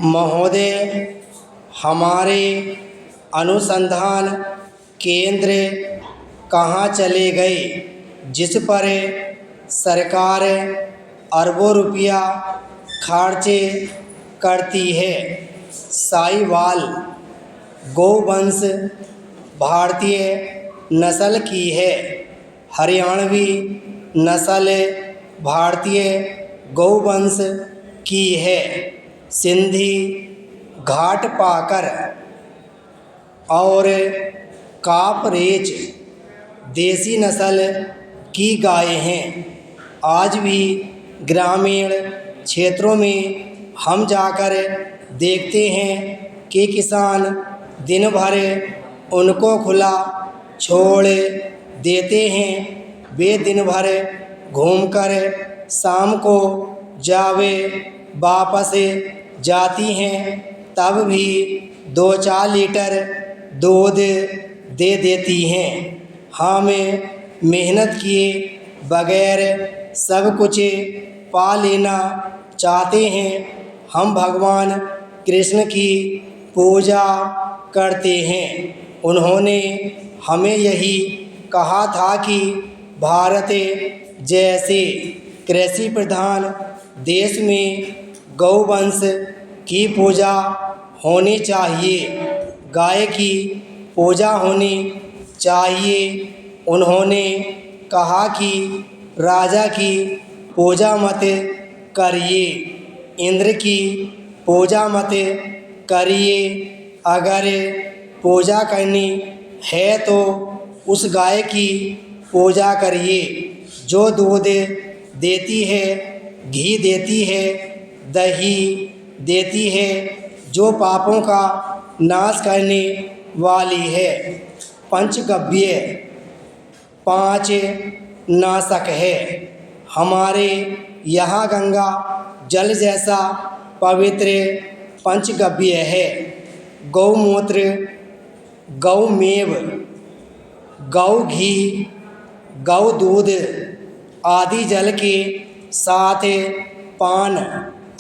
महोदय, हमारे अनुसंधान केंद्र कहाँ चले गए जिस पर सरकार अरबों रुपया खर्च करती है। साहिवाल गौवंश भारतीय नस्ल की है। हरियाणवी नस्ल भारतीय गौवंश की है। सिंधी घाट पाकर और कापरेच देसी नस्ल की गायें हैं। आज भी ग्रामीण क्षेत्रों में हम जाकर देखते हैं कि किसान दिन भर उनको खुला छोड़ देते हैं। वे दिन भर घूमकर शाम को जावे वापस जाती हैं, तब भी 2-4 लीटर दूध दे देती हैं। हम मेहनत किए बगैर सब कुछ पा लेना चाहते हैं। हम भगवान कृष्ण की पूजा करते हैं। उन्होंने हमें यही कहा था कि भारत जैसे कृषि प्रधान देश में गौवंश की पूजा होनी चाहिए, गाय की पूजा होनी चाहिए। उन्होंने कहा कि राजा की पूजा मत करिए, इंद्र की पूजा मत करिए। अगर पूजा करनी है तो उस गाय की पूजा करिए जो दूध देती है, घी देती है, दही देती है, जो पापों का नाश करने वाली है। पंचगव्य 5 नाशक है। हमारे यहाँ गंगा जल जैसा पवित्र पंचगव्य है। गौमूत्र, गौमेव, गौ घी, गौ दूध आदि जल के साथ पान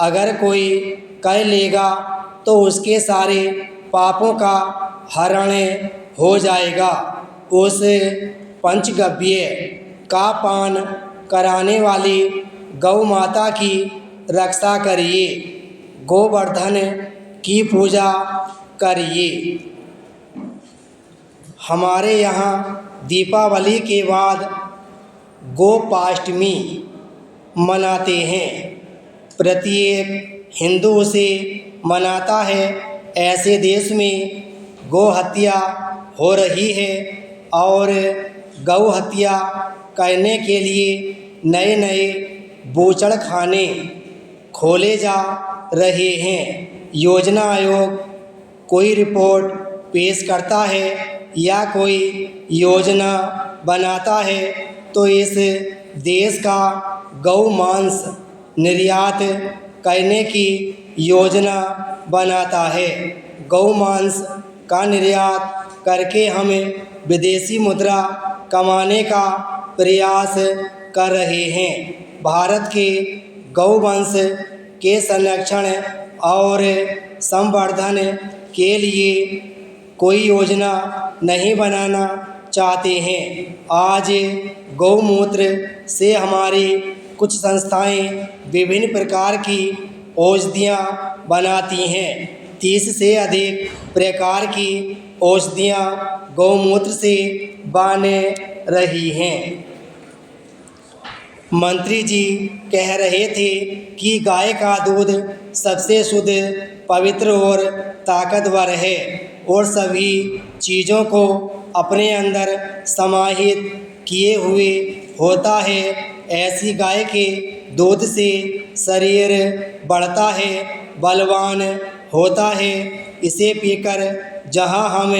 अगर कोई कर लेगा तो उसके सारे पापों का हरण हो जाएगा। उस पंचगव्य का पान कराने वाली गौ माता की रक्षा करिए, गोवर्धन की पूजा करिए। हमारे यहाँ दीपावली के बाद गोपाष्टमी मनाते हैं। प्रत्येक हिंदू उसे मनाता है। ऐसे देश में गौ हत्या हो रही है और गौ हत्या करने के लिए नए नए बूचड़खाने खोले जा रहे हैं। योजना आयोग कोई रिपोर्ट पेश करता है या कोई योजना बनाता है तो इस देश का गौ मांस निर्यात करने की योजना बनाता है। गौ मांस का निर्यात करके हम विदेशी मुद्रा कमाने का प्रयास कर रहे हैं। भारत के गौवंश के संरक्षण और संवर्धन के लिए कोई योजना नहीं बनाना चाहते हैं। आज गौमूत्र से हमारी कुछ संस्थाएं विभिन्न प्रकार की औषधियाँ बनाती हैं। 30 से अधिक प्रकार की औषधियाँ गौमूत्र से बन रही हैं। मंत्री जी कह रहे थे कि गाय का दूध सबसे शुद्ध, पवित्र और ताकतवर है और सभी चीज़ों को अपने अंदर समाहित किए हुए होता है। ऐसी गाय के दूध से शरीर बढ़ता है, बलवान होता है। इसे पीकर जहाँ हम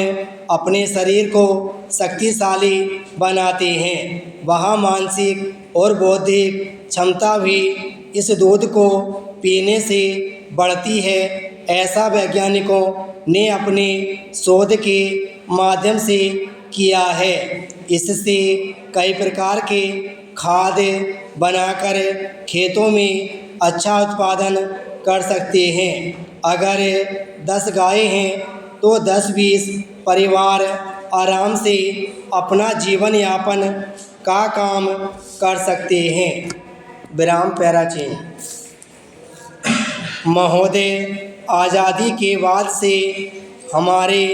अपने शरीर को शक्तिशाली बनाते हैं, वहाँ मानसिक और बौद्धिक क्षमता भी इस दूध को पीने से बढ़ती है। ऐसा वैज्ञानिकों ने अपने शोध के माध्यम से किया है। इससे कई प्रकार के खाद बनाकर खेतों में अच्छा उत्पादन कर सकते हैं। अगर 10 गायें हैं तो 10-20 परिवार आराम से अपना जीवन यापन का काम कर सकते हैं। विराम पैराचीन। महोदय, आज़ादी के बाद से हमारे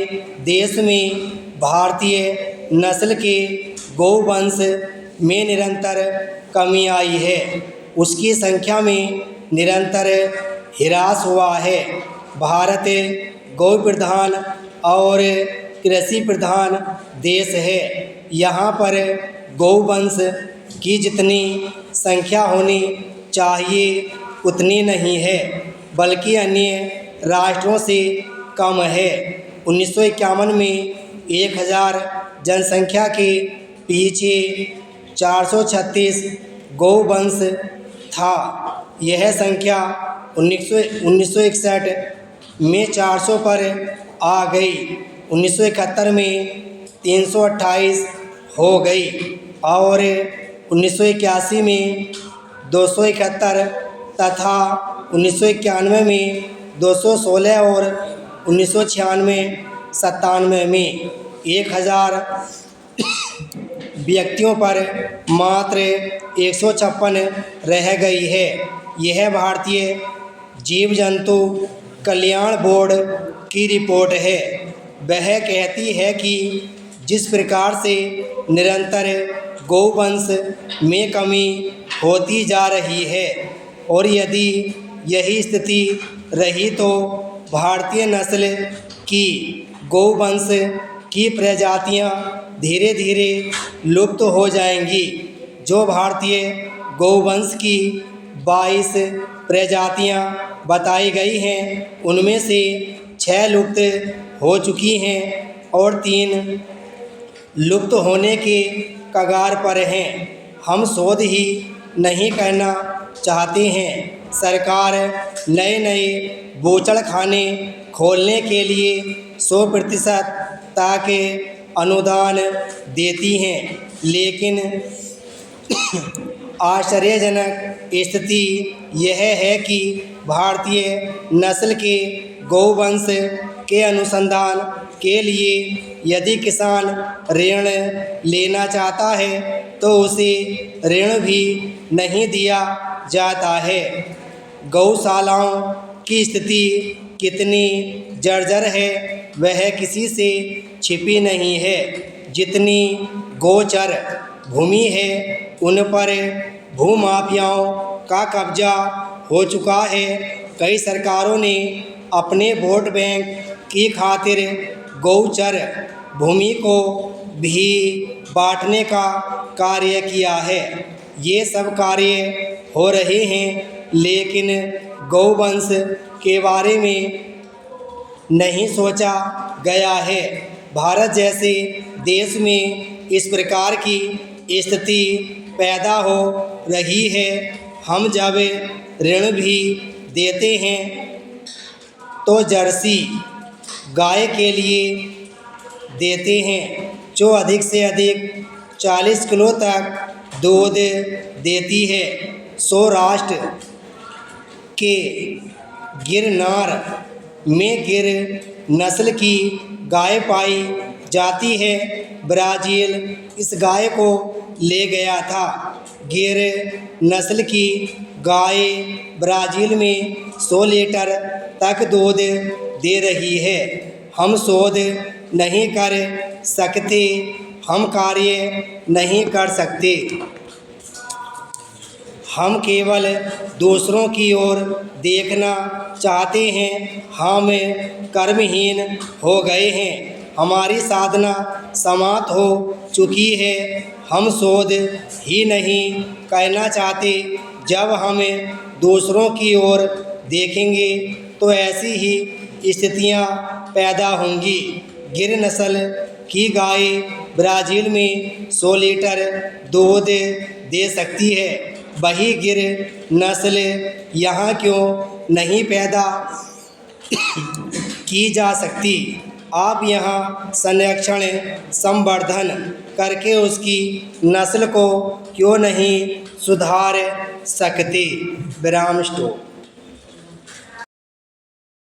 देश में भारतीय नस्ल के गौवंश में निरंतर कमी आई है। उसकी संख्या में निरंतर ह्रास हुआ है। भारत गौ प्रधान और कृषि प्रधान देश है। यहाँ पर गौवंश की जितनी संख्या होनी चाहिए उतनी नहीं है, बल्कि अन्य राष्ट्रों से कम है। 1951 में 1000 जनसंख्या के पीछे 436 गौवंश था। यह संख्या 1961 में 400 पर आ गई। 1971 में 328 हो गई और 1981 में 271 तथा 1991 में 216 और 1996-97 में 1000 व्यक्तियों पर मात्र 156 रह गई है। यह भारतीय जीव जंतु कल्याण बोर्ड की रिपोर्ट है। वह कहती है कि जिस प्रकार से निरंतर गौवंश में कमी होती जा रही है और यदि यही स्थिति रही तो भारतीय नस्ल की गौवंश की प्रजातियां धीरे धीरे लुप्त हो जाएंगी। जो भारतीय गौवंश की 22 प्रजातियां बताई गई हैं, उनमें से 6 लुप्त हो चुकी हैं और 3 लुप्त होने के कगार पर हैं। हम शोध ही नहीं करना चाहते हैं। सरकार नए नए बूचड़खाने खोलने के लिए 100% तक अनुदान देती हैं, लेकिन आश्चर्यजनक स्थिति यह है कि भारतीय नस्ल के गौवंश के अनुसंधान के लिए यदि किसान ऋण लेना चाहता है तो उसे ऋण भी नहीं दिया जाता है। गौशालाओं की स्थिति कितनी जर्जर है वह किसी से छिपी नहीं है। जितनी गोचर भूमि है उन पर भूमाफियाओं का कब्जा हो चुका है। कई सरकारों ने अपने वोट बैंक की खातिर गौचर भूमि को भी बांटने का कार्य किया है। ये सब कार्य हो रहे हैं, लेकिन गौवंश के बारे में नहीं सोचा गया है। भारत जैसे देश में इस प्रकार की स्थिति पैदा हो रही है। हम जब ऋण भी देते हैं तो जर्सी गाय के लिए देते हैं, जो अधिक से अधिक 40 किलो तक दूध देती है। सौराष्ट्र के गिरनार में गिर नस्ल की गाय पाई जाती है। ब्राज़ील इस गाय को ले गया था। गिर नस्ल की गाय ब्राज़ील में 100 लीटर तक दूध दे रही है। हम शोध नहीं कर सकते, हम कार्य नहीं कर सकते। हम केवल दूसरों की ओर देखना चाहते हैं। हम कर्महीन हो गए हैं। हमारी साधना समाप्त हो चुकी है। हम शोध ही नहीं करना चाहते। जब हम दूसरों की ओर देखेंगे तो ऐसी ही स्थितियां पैदा होंगी। गिर नस्ल की गाय ब्राज़ील में 100 लीटर दूध दे सकती है। वही गिर नस्ल यहाँ क्यों नहीं पैदा की जा सकती? आप यहाँ संरक्षण संवर्धन करके उसकी नस्ल को क्यों नहीं सुधार सकते? विराम स्टॉप।